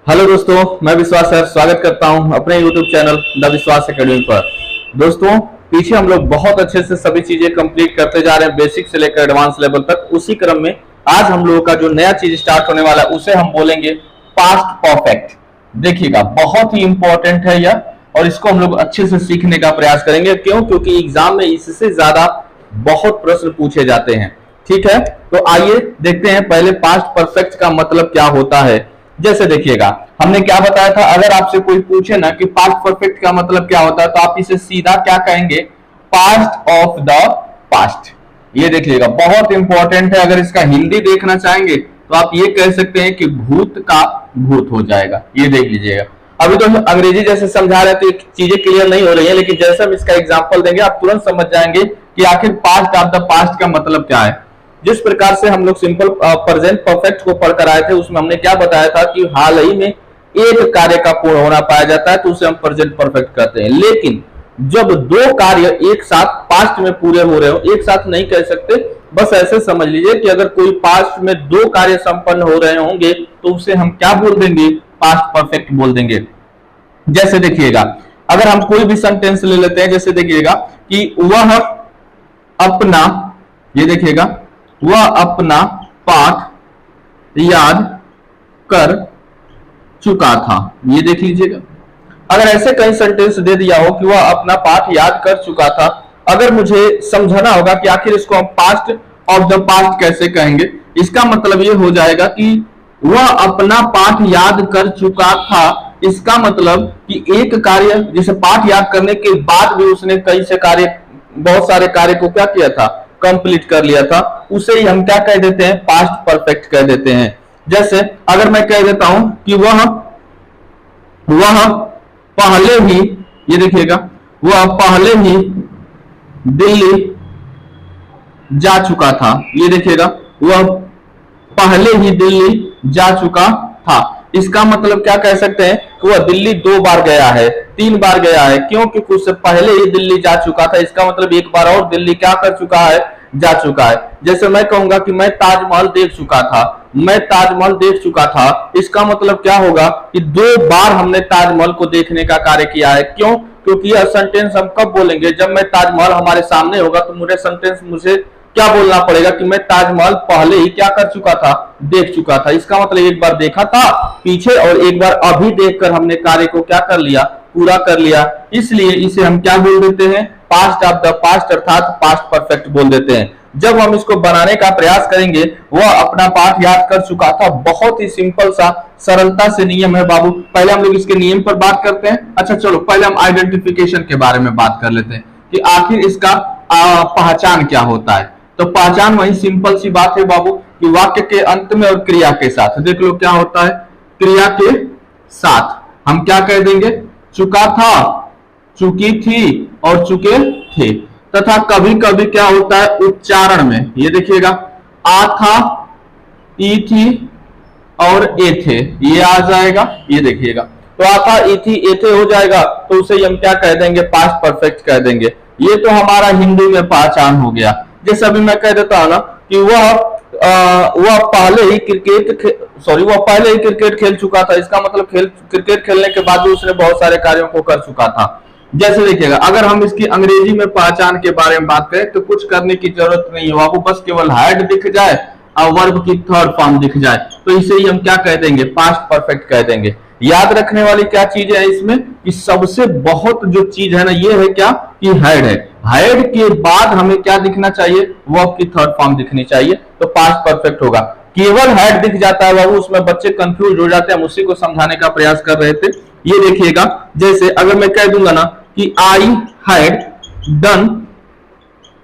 Hello दोस्तों, मैं विश्वास सर स्वागत करता हूं अपने YouTube चैनल द विश्वास एकेडमी पर। दोस्तों, पीछे हम लोग बहुत अच्छे से सभी चीजें कंप्लीट करते जा रहे हैं, बेसिक से लेकर एडवांस लेवल तक। उसी क्रम में आज हम लोगों का जो नया चीज स्टार्ट होने वाला है उसे हम बोलेंगे पास्ट परफेक्ट। देखिएगा, बहुत ही इंपॉर्टेंट है यह और इसको हम लोग अच्छे से सीखने का प्रयास करेंगे। क्यों? क्योंकि एग्जाम में इससे ज्यादा बहुत प्रश्न पूछे जाते हैं। ठीक है, तो आइए देखते हैं पहले पास्ट परफेक्ट का मतलब क्या होता है। जैसे देखिएगा, हमने क्या बताया था, अगर आपसे कोई पूछे ना कि पास्ट परफेक्ट का मतलब क्या होता है तो आप इसे सीधा क्या कहेंगे, पास्ट ऑफ द पास्ट। ये देख लीजिएगा, बहुत इंपॉर्टेंट है। अगर इसका हिंदी देखना चाहेंगे तो आप ये कह सकते हैं कि भूत का भूत हो जाएगा। ये देख लीजिएगा, अभी तो अंग्रेजी जैसे समझा रहे थे चीजें क्लियर नहीं हो रही है, लेकिन जैसे हम इसका एग्जाम्पल देंगे आप तुरंत समझ जाएंगे कि आखिर पास्ट ऑफ द पास्ट का मतलब क्या है। जिस प्रकार से हम लोग सिंपल प्रेजेंट परफेक्ट को पढ़कर आए थे उसमें हमने क्या बताया था कि हाल ही में एक कार्य का पूर्ण होना पाया जाता है तो उसे हम प्रेजेंट परफेक्ट कहते हैं। लेकिन जब दो कार्य एक साथ पास्ट में पूरे हो रहे हो, एक साथ नहीं कह सकते, बस ऐसे समझ लीजिए कि अगर कोई पास्ट में दो कार्य संपन्न हो रहे होंगे तो उसे हम क्या बोल देंगे, पास्ट परफेक्ट बोल देंगे। जैसे देखिएगा, अगर हम कोई भी सेंटेंस ले लेते हैं, जैसे देखिएगा कि वह अपना, ये देखिएगा, वह अपना पाठ याद कर चुका था। ये देख लीजिएगा, अगर ऐसे कई सेंटेंस दे दिया हो कि वह अपना पाठ याद कर चुका था, अगर मुझे समझाना होगा कि आखिर इसको हम पास्ट ऑफ द पास्ट कैसे कहेंगे, इसका मतलब ये हो जाएगा कि वह अपना पाठ याद कर चुका था। इसका मतलब कि एक कार्य, जैसे पाठ याद करने के बाद भी उसने कई से कार्य, बहुत सारे कार्य को क्या किया था, कंप्लीट कर लिया था, उसे ही हम क्या कह देते हैं, पास्ट परफेक्ट कह देते हैं। जैसे अगर मैं कह देता हूं कि वह पहले ही, ये देखिएगा, वह पहले ही दिल्ली जा चुका था। ये देखिएगा, वह पहले ही दिल्ली जा चुका था। इसका मतलब क्या कह सकते हैं कि वह दिल्ली 2 बार गया है, 3 बार गया है। क्यों? क्योंकि उससे पहले ही दिल्ली जा चुका था। इसका मतलब एक बार और दिल्ली क्या कर चुका है, जा चुका है। जैसे मैं कहूंगा कि मैं ताजमहल देख चुका था, मैं ताजमहल देख चुका था, इसका मतलब क्या होगा कि 2 बार हमने ताजमहल को देखने का कार्य किया है। क्यों? क्योंकि यह सेंटेंस हम कब बोलेंगे, जब मैं ताजमहल हमारे सामने होगा तो मुझे क्या बोलना पड़ेगा कि मैं ताजमहल पहले ही क्या कर चुका था, देख चुका था। इसका मतलब एक बार देखा था पीछे और एक बार अभी देखकर हमने कार्य को क्या कर लिया, पूरा कर लिया। इसलिए इसे हम क्या बोल देते हैं, पास्ट ऑफ द पास्ट, अर्थात पास्ट परफेक्ट बोल देते हैं। जब हम इसको बनाने का प्रयास करेंगे, वह अपना पाठ याद कर चुका था, बहुत ही सिंपल सा सरलता से नियम है बाबू। पहले हम लोग इसके नियम पर बात करते हैं। अच्छा चलो, पहले हम आइडेंटिफिकेशन के बारे में बात कर लेते हैं कि आखिर इसका पहचान क्या होता है। तो पहचान वही सिंपल सी बात है बाबू कि वाक्य के अंत में और क्रिया के साथ, देख लो क्या होता है, क्रिया के साथ हम क्या कह देंगे, चुका था, चुकी थी और चुके थे। तथा कभी कभी क्या होता है उच्चारण में, ये देखिएगा, आ था, ई थी और ए थे, ये आ जाएगा। ये देखिएगा, तो आ था, ई थी, ए थे हो जाएगा, तो उसे हम क्या कह देंगे, पास्ट परफेक्ट कह देंगे। ये तो हमारा हिंदी में पहचान हो गया। जैसे अभी मैं कह देता हूं ना कि वह पहले ही क्रिकेट खेल चुका था, इसका मतलब क्रिकेट खेलने के बाद भी उसने बहुत सारे कार्यों को कर चुका था। जैसे देखिएगा, अगर हम इसकी अंग्रेजी में पहचान के बारे में बात करें तो कुछ करने की जरूरत नहीं है आपको, बस केवल हैड दिख जाए और वर्ब की थर्ड फॉर्म दिख जाए तो इसे ही हम क्या कह देंगे, पास्ट परफेक्ट कह देंगे। याद रखने वाली क्या चीज है इसमें कि सबसे बहुत जो चीज है ना, ये है क्या कि हैड है। हैड के बाद हमें क्या दिखना चाहिए, वर्ब की थर्ड फॉर्म दिखनी चाहिए, तो पास्ट परफेक्ट होगा। केवल हैड दिख जाता है बाबू, उसमें बच्चे कंफ्यूज हो जाते हैं, हम उसी को समझाने का प्रयास कर रहे थे। ये देखिएगा, जैसे अगर मैं कह दूंगा ना कि I had done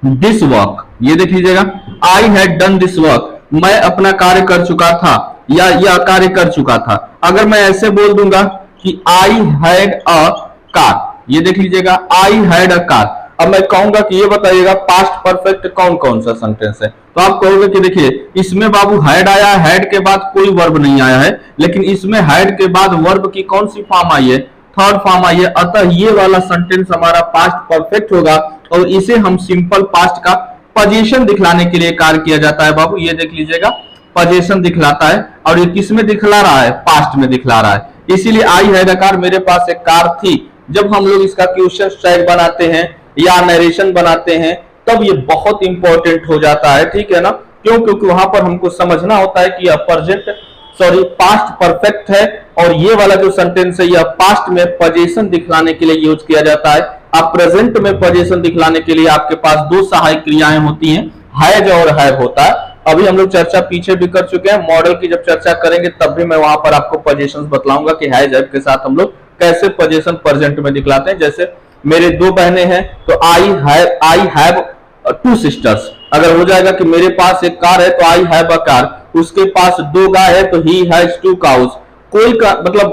this work, ये देख लीजिएगा, I had done this work, मैं अपना कार्य कर चुका था या यह कार्य कर चुका था। अगर मैं ऐसे बोल दूंगा कि आई हैड अ कार, ये देख लीजिएगा, आई हैड अ कार। अब मैं कहूंगा कि ये बताइएगा पास्ट परफेक्ट कौन कौन सा सेंटेंस है, तो आप कहोगे कि देखिए इसमें बाबू हैड आया, हैड के बाद कोई वर्ब नहीं आया है, लेकिन इसमें हैड के बाद वर्ब की कौन सी फॉर्म आई है, थर्ड फॉर्म आई है। अतः ये वाला सेंटेंस हमारा पास्ट परफेक्ट होगा और इसे हम सिंपल पास्ट का पोजीशन दिखलाने के लिए कार्य किया जाता है बाबू। ये देख लीजिएगा, पोजीशन दिखलाता है, और ये किस में दिखला रहा है, पास्ट में दिखला रहा है। इसीलिए आई हैड अ कार, मेरे पास एक कार थी। जब हम लोग इसका क्वेश्चन स्ट्राइक बनाते हैं या नरेशन बनाते हैं तब ये बहुत इंपॉर्टेंट हो जाता है, ठीक है ना। क्यों? क्योंकि वहां पर हमको समझना होता है कि यह पास्ट परफेक्ट है, और ये वाला जो सेंटेंस है यह पास्ट में पोजीशन दिखलाने के लिए यूज किया जाता है। अब प्रेजेंट में पोजीशन दिखलाने के लिए आपके पास दो सहायक क्रियाएं होती हैं, हैज और हैव होता है। अभी हम लोग चर्चा पीछे भी कर चुके हैं, मॉडल की जब चर्चा करेंगे तब भी मैं वहां पर आपको पोजीशंस बतलाऊंगा कि हैज हैव के साथ हम लोग कैसे पोजीशन प्रेजेंट में दिखलाते हैं। जैसे मेरे दो बहनें हैं तो आई हैव टू सिस्टर्स। अगर हो जाएगा कि मेरे पास एक कार है तो आई हैव अ कार, उसके पास दो गाय है तो ही हैज टू काउज। कोई का मतलब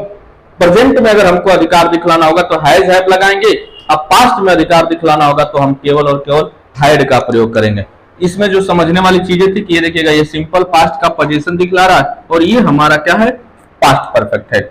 प्रेजेंट में अगर हमको अधिकार दिखलाना होगा तो हैज हैव लगाएंगे, अब पास्ट में अधिकार दिखलाना होगा तो हम केवल और केवल हैड का प्रयोग करेंगे। इसमें जो समझने वाली चीजें थी कि ये देखिएगा ये सिंपल पास्ट का पोजीशन दिखला रहा है और ये हमारा क्या है, पास्ट परफेक्ट है।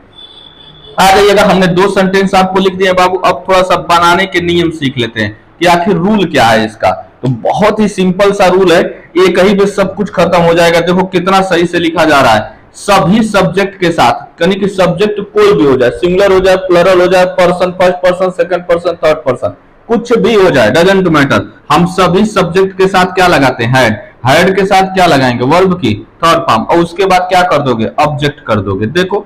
आ जाइएगा, हमने दो सेंटेंस आपको लिख दिए बाबू। अब थोड़ा सा बनाने के नियम सीख लेते हैं कि आखिर रूल क्या है इसका। तो बहुत ही सिंपल सा रूल है, एक ही में सब कुछ खत्म हो जाएगा। देखो कितना सही से लिखा जा रहा है, सभी सब्जेक्ट के साथ, यानी कि सब्जेक्ट कोई भी हो जाए, सिंगुलर हो जाए, प्लरल हो जाए, person, first person, second person, third person, कुछ भी हो जाए, डजंट मैटर। हम सभी सब्जेक्ट के साथ क्या लगाते हैं, हैड। हैड के साथ क्या लगाएंगे, वर्ब की थर्ड फॉर्म, और उसके बाद क्या कर दोगे, ऑब्जेक्ट कर दोगे। देखो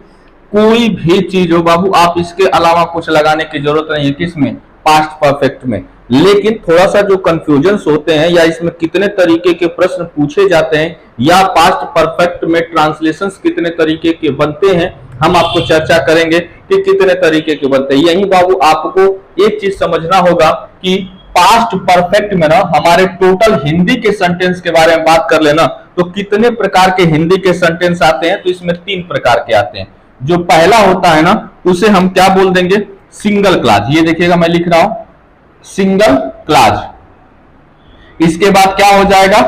कोई भी चीज हो बाबू, आप इसके अलावा कुछ लगाने की जरूरत नहीं है, किसमें, पास्ट परफेक्ट में। लेकिन थोड़ा सा जो कंफ्यूजन होते हैं या इसमें कितने तरीके के प्रश्न पूछे जाते हैं या पास्ट परफेक्ट में ट्रांसलेशंस कितने तरीके के बनते हैं, हम आपको चर्चा करेंगे कि कितने तरीके के बनते हैं। यही बाबू आपको एक चीज समझना होगा कि पास्ट परफेक्ट में ना हमारे टोटल हिंदी के सेंटेंस के बारे में बात कर लेना तो कितने प्रकार के हिंदी के सेंटेंस आते हैं, तो इसमें 3 प्रकार के आते हैं। जो पहला होता है ना उसे हम क्या बोल देंगे, सिंगल क्लॉज। ये देखिएगा मैं लिख रहा हूं सिंगल क्लॉज। इसके बाद क्या हो जाएगा,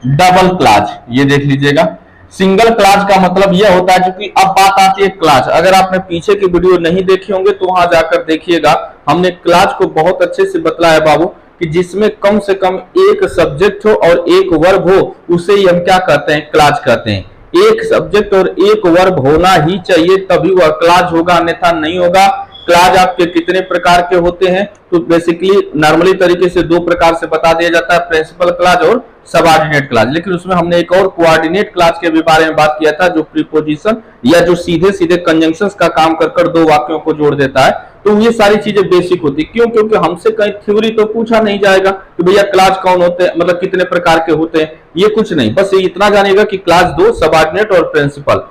डबल क्लॉज। ये देख लीजिएगा, सिंगल क्लॉज का मतलब यह होता है, क्योंकि अब बात आती है क्लॉज। अगर आपने पीछे की वीडियो नहीं देखी होंगे तो वहां जाकर देखिएगा, हमने क्लॉज को बहुत अच्छे से बतलाया बाबू कि जिसमें कम से कम एक सब्जेक्ट हो और एक वर्ब हो, उसे ही हम क्या कहते हैं, क्लॉज कहते हैं। एक सब्जेक्ट और एक वर्ब होना ही चाहिए तभी वह क्लॉज होगा, अन्यथा नहीं होगा। क्लॉज आपके कितने प्रकार के होते हैं, तो बेसिकली नॉर्मली तरीके से 2 प्रकार से बता दिया जाता है, प्रिंसिपल क्लॉज और सबऑर्डिनेट क्लॉज। लेकिन उसमें हमने एक और कोऑर्डिनेट क्लॉज के भी बारे में बात किया था, जो प्रीपोजिशन या जो सीधे सीधे कंजंक्शंस का काम कर 2 वाक्यों को जोड़ देता है। तो ये सारी चीजें बेसिक होती, क्यों, क्योंकि हमसे कहीं थ्योरी तो पूछा नहीं जाएगा कि भैया क्लॉज कौन होते हैं, मतलब कितने प्रकार के होते हैं, ये कुछ नहीं। बस ये इतना जानिएगा कि क्लॉज 2 सबऑर्डिनेट और प्रिंसिपल,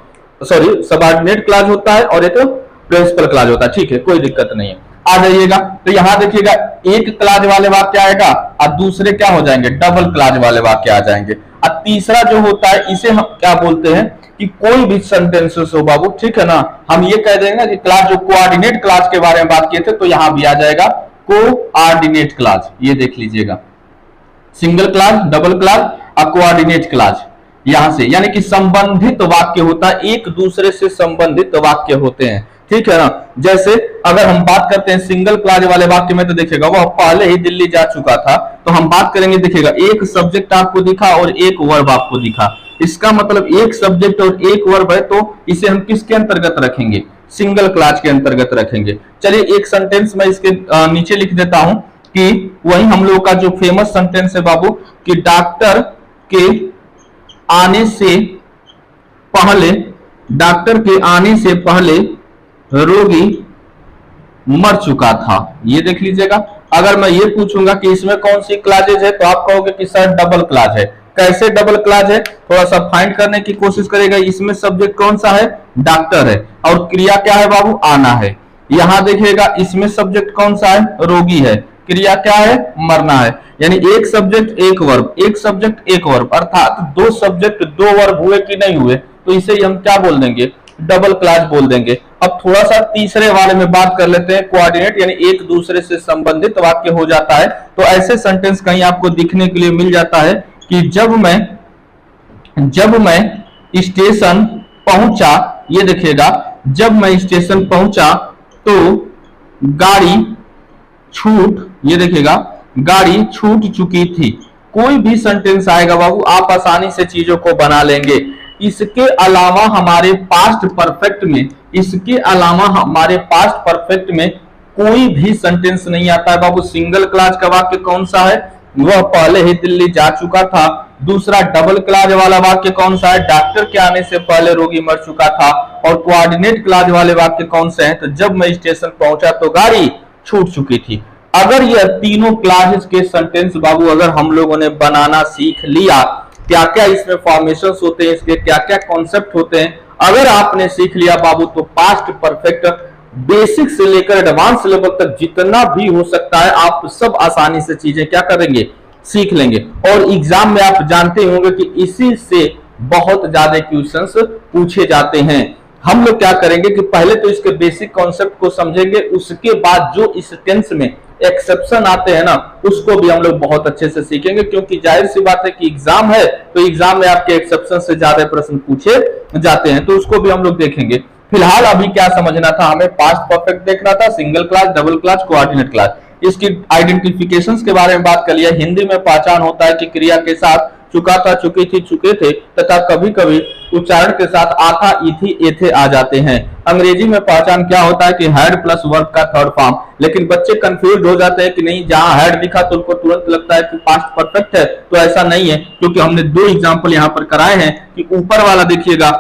सॉरी सबऑर्डिनेट क्लॉज होता है और एक प्रिंसिपल क्लॉज होता है, ठीक है, कोई दिक्कत नहीं है। आ जाइएगा, तो यहां देखिएगा एक क्लॉज वाले वाक्य आएगा और दूसरे क्या हो जाएंगे, डबल क्लॉज वाले वाक्य आ जाएंगे। और तीसरा जो होता है इसे हम क्या बोलते हैं कि कोई भी सेंटेंसेस हो बाबू, ठीक है ना, हम ये कह देंगे कि क्लॉज, जो कोऑर्डिनेट क्लॉज के बारे में बात किए थे तो यहां भी आ जाएगा कोऑर्डिनेट क्लॉज। ये देख लीजिएगा, सिंगल क्लॉज, डबल क्लॉज और कोऑर्डिनेट क्लॉज, यहां से यानी कि संबंधित वाक्य होता है, एक दूसरे से संबंधित वाक्य होते हैं, ठीक है ना। जैसे अगर हम बात करते हैं सिंगल क्लॉज वाले वाक्य में, तो देखिएगा वह पहले ही दिल्ली जा चुका था, तो हम बात करेंगे, देखिएगा एक सब्जेक्ट आपको दिखा और एक वर्ब आपको दिखा। इसका मतलब एक सब्जेक्ट और एक वर्ब है, तो इसे हम किसके अंतर्गत रखेंगे, सिंगल क्लॉज के अंतर्गत रखेंगे। चलिए एक सेंटेंस में इसके नीचे लिख देता हूं कि वही हम लोग का जो फेमस सेंटेंस है बाबू कि डॉक्टर के आने से पहले रोगी मर चुका था। ये देख लीजिएगा। अगर मैं ये पूछूंगा कि इसमें कौन सी क्लॉजेज है, तो आप कहोगे कि सर डबल क्लॉज है। कैसे डबल क्लॉज है, थोड़ा सा फाइंड करने की कोशिश करेगा। इसमें सब्जेक्ट कौन सा है, डॉक्टर है, और क्रिया क्या है बाबू, आना है। यहां देखिएगा इसमें सब्जेक्ट कौन सा है, रोगी है, क्रिया क्या है, मरना है। यानी एक सब्जेक्ट एक वर्ब, एक सब्जेक्ट एक वर्ब, अर्थात 2 सब्जेक्ट 2 वर्ब हुए कि नहीं हुए, तो इसे हम क्या बोल देंगे, डबल क्लॉज बोल देंगे। अब थोड़ा सा तीसरे वाले में बात कर लेते हैं, कोऑर्डिनेट, यानी एक दूसरे से संबंधित वाक्य हो जाता है। तो ऐसे सेंटेंस कहीं आपको दिखने के लिए मिल जाता है कि जब मैं स्टेशन पहुंचा, ये देखिएगा, जब मैं स्टेशन पहुंचा तो गाड़ी छूट, ये देखिएगा, गाड़ी छूट चुकी थी। कोई भी सेंटेंस आएगा बाबू, आप आसानी से चीजों को बना लेंगे। इसके अलावा हमारे पास्ट परफेक्ट में, इसके अलावा हमारे पास्ट परफेक्ट में कोई भी सेंटेंस नहीं आता है बाबू। सिंगल क्लास का वाक्य कौन सा है? वह पहले ही दिल्ली जा चुका था। दूसरा डबल क्लाज वाला वाक्य कौन सा है? डॉक्टर के आने से पहले रोगी मर चुका था। और कोऑर्डिनेट क्लाज वाले वाक्य कौन से हैं? तो जब मैं स्टेशन पहुंचा तो गाड़ी छूट चुकी थी। अगर यह तीनों क्लासेस के सेंटेंस बाबू अगर हम लोगों ने बनाना सीख लिया, क्या क्या इसमें फॉर्मेशंस होते हैं, इसके क्या क्या कॉन्सेप्ट होते हैं, अगर आपने सीख लिया बाबू, तो पास्ट परफेक्ट बेसिक से लेकर एडवांस लेवल तक जितना भी हो सकता है आप सब आसानी से चीजें क्या करेंगे, सीख लेंगे। और एग्जाम में आप जानते होंगे कि इसी से बहुत ज्यादा क्वेश्चंस पूछे जाते हैं। हम लोग क्या करेंगे कि पहले तो इसके बेसिक कॉन्सेप्ट को समझेंगे, उसके बाद जो इस टेंस में एक्सेप्शन आते हैं ना, उसको भी हम लोग बहुत अच्छे से सीखेंगे, क्योंकि जाहिर सी बात है कि एग्जाम है तो एग्जाम में आपके एक्सेप्शन से ज्यादा प्रश्न पूछे जाते हैं, तो उसको भी हम लोग देखेंगे। फिलहाल अभी क्या समझना था हमें? पास्ट परफेक्ट देखना था, single class, double class, coordinate class, इसकी आइडेंटिफिकेशंस के बारे में बात कर लिया। हिंदी में पहचान होता है कि क्रिया के साथ चुका था, चुकी थी, चुके थे तथा कभी कभी उच्चारण के साथ आता, इथी, एथे आ जाते हैं। अंग्रेजी में पहचान क्या होता है कि हैड प्लस वर्ब का थर्ड फॉर्म। लेकिन बच्चे कंफ्यूज हो जाते हैं कि नहीं, जहां हैड दिखा तो उनको तुरंत लगता है कि पास्ट परफेक्ट है, तो ऐसा नहीं है, क्योंकि हमने दो एग्जांपल यहां पर कराए हैं कि ऊपर वाला देखिएगा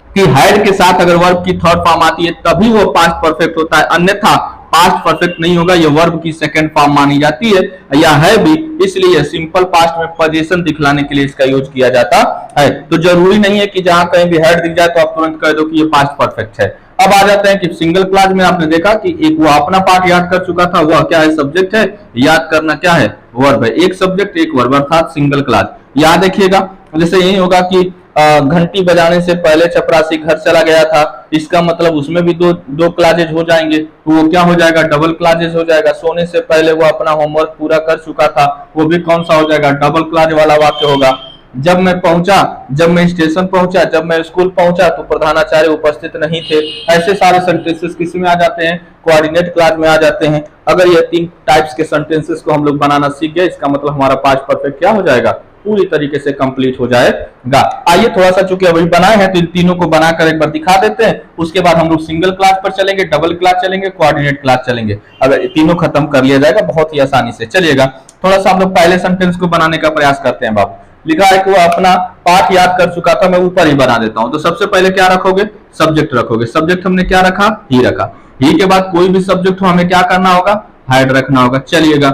कि हैड के साथ अगर वर्ब की थर्ड फॉर्म आती है तभी वो पास्ट परफेक्ट होता है, अन्यथा पास्ट परफेक्ट नहीं होगा, ये वर्ब की सेकंड फॉर्म मानी जाती है या है भी, इसलिए सिंपल पास्ट में पोजीशन दिखलाने के लिए इसका यूज किया जाता है। तो जरूरी नहीं है कि जहां कहीं भी हेड दिख जाए तो आप तुरंत कह दो कि ये पास्ट परफेक्ट है। अब आ जाते हैं कि सिंगल क्लास में आपने देखा कि एक वो अपना पार्ट याद कर चुका था, वह क्या है? सब्जेक्ट है। याद करना क्या है? वर्ब है। एक सब्जेक्ट एक वर्ब, अर्थात सिंगल क्लास। याद देखिएगा, जैसे यही होगा कि घंटी बजाने से पहले चपरासी घर चला गया था, इसका मतलब उसमें भी दो क्लाजेज हो जाएंगे, तो वो क्या हो जाएगा? डबल क्लाजेज हो जाएगा। सोने से पहले वो अपना होमवर्क पूरा कर चुका था, वो भी कौन सा हो जाएगा? डबल क्लाज वाला वाक्य होगा। जब मैं पहुंचा, जब मैं स्टेशन पहुंचा, जब मैं स्कूल पहुंचा तो प्रधानाचार्य उपस्थित नहीं थे। ऐसे सारे सेंटेंसेस किस में आ जाते हैं? कोऑर्डिनेट क्लास में आ जाते हैं। अगर ये तीन टाइप्स के सेंटेंसेस को हम लोग बनाना सीख गए, इसका मतलब हमारा पास्ट परफेक्ट क्या हो जाएगा? पूरी तरीके से कंप्लीट हो जाएगा। आइए थोड़ा सा, चूंकि अभी बनाए हैं तो इन तीनों को बनाकर एक बार दिखा देते हैं, उसके बाद हम लोग सिंगल क्लास पर चलेंगे, डबल क्लास चलेंगे, कोऑर्डिनेट क्लास चलेंगे। अगर तीनों खत्म कर लिया जाएगा बहुत ही आसानी से। चलिएगा थोड़ा सा हम लोग पहले सेंटेंस को बनाने का प्रयास करते हैं। बाबू लिखा है कि वो अपना पाठ याद कर चुका था, मैं ऊपर ही बना देता हूं। तो सबसे पहले क्या रखोगे? सब्जेक्ट रखोगे। सब्जेक्ट हमने क्या रखा? ही रखा। ही के बाद कोई भी सब्जेक्ट हो हमें क्या करना होगा? हैड रखना होगा। चलिएगा,